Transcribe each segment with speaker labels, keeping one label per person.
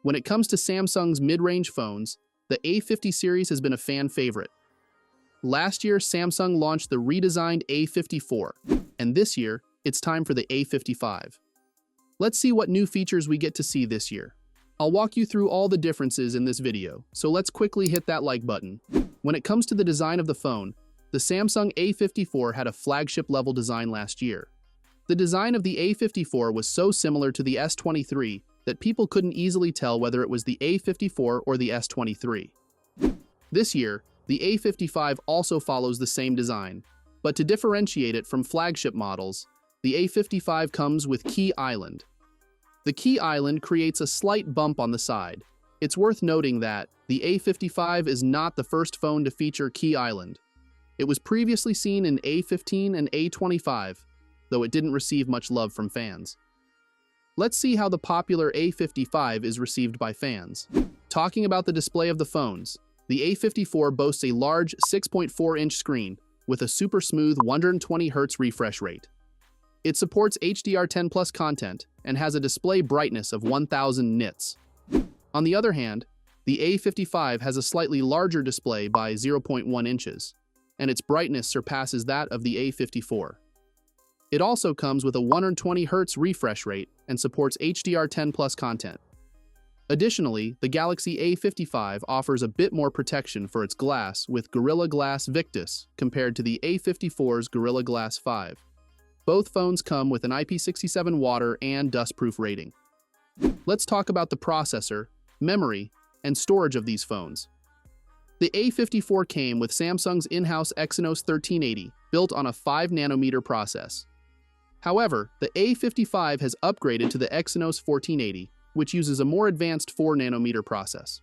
Speaker 1: When it comes to Samsung's mid-range phones, the A50 series has been a fan favorite. Last year, Samsung launched the redesigned A54, and this year, it's time for the A55. Let's see what new features we get to see this year. I'll walk you through all the differences in this video, so let's quickly hit that like button. When it comes to the design of the phone, the Samsung A54 had a flagship-level design last year. The design of the A54 was so similar to the S23 that people couldn't easily tell whether it was the A54 or the S23. This year, the A55 also follows the same design, but to differentiate it from flagship models, the A55 comes with Key Island. The Key Island creates a slight bump on the side. It's worth noting that the A55 is not the first phone to feature Key Island. It was previously seen in A15 and A25, though it didn't receive much love from fans. Let's see how the popular A55 is received by fans. Talking about the display of the phones, the A54 boasts a large 6.4-inch screen with a super smooth 120Hz refresh rate. It supports HDR10+ content and has a display brightness of 1000 nits. On the other hand, the A55 has a slightly larger display by 0.1 inches, and its brightness surpasses that of the A54. It also comes with a 120Hz refresh rate and supports HDR10+ content. Additionally, the Galaxy A55 offers a bit more protection for its glass with Gorilla Glass Victus compared to the A54's Gorilla Glass 5. Both phones come with an IP67 water and dustproof rating. Let's talk about the processor, memory, and storage of these phones. The A54 came with Samsung's in-house Exynos 1380, built on a 5nm process. However, the A55 has upgraded to the Exynos 1480, which uses a more advanced 4nm process.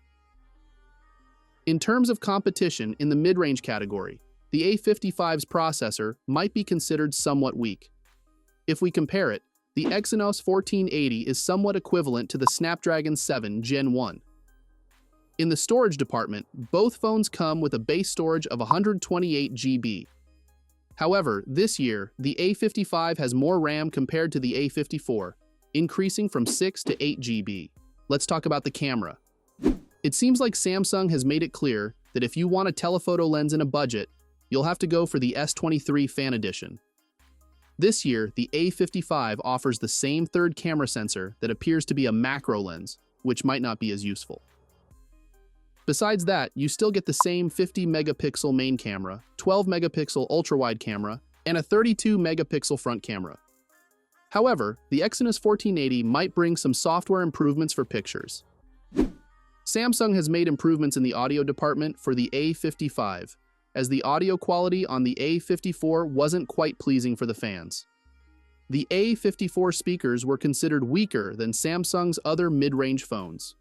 Speaker 1: In terms of competition in the mid-range category, the A55's processor might be considered somewhat weak. If we compare it, the Exynos 1480 is somewhat equivalent to the Snapdragon 7 Gen 1. In the storage department, both phones come with a base storage of 128 GB. However, this year, the A55 has more RAM compared to the A54, increasing from 6 to 8 GB. Let's talk about the camera. It seems like Samsung has made it clear that if you want a telephoto lens in a budget, you'll have to go for the S23 Fan Edition. This year, the A55 offers the same third camera sensor that appears to be a macro lens, which might not be as useful. Besides that, you still get the same 50-megapixel main camera, 12-megapixel ultra-wide camera, and a 32-megapixel front camera. However, the Exynos 1480 might bring some software improvements for pictures. Samsung has made improvements in the audio department for the A55, as the audio quality on the A54 wasn't quite pleasing for the fans. The A54 speakers were considered weaker than Samsung's other mid-range phones.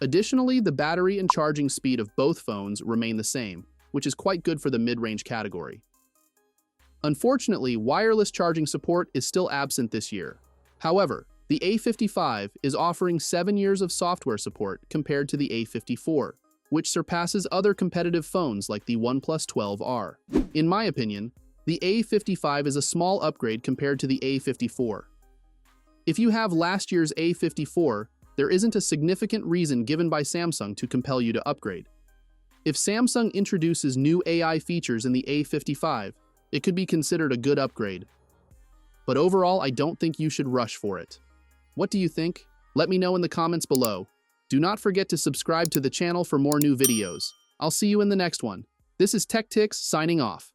Speaker 1: Additionally, the battery and charging speed of both phones remain the same, which is quite good for the mid-range category. Unfortunately, wireless charging support is still absent this year. However, the A55 is offering 7 years of software support compared to the A54, which surpasses other competitive phones like the OnePlus 12R. In my opinion, the A55 is a small upgrade compared to the A54. If you have last year's A54, there isn't a significant reason given by Samsung to compel you to upgrade. If Samsung introduces new AI features in the A55, it could be considered a good upgrade. But overall, I don't think you should rush for it. What do you think? Let me know in the comments below. Do not forget to subscribe to the channel for more new videos. I'll see you in the next one. This is TechTix signing off.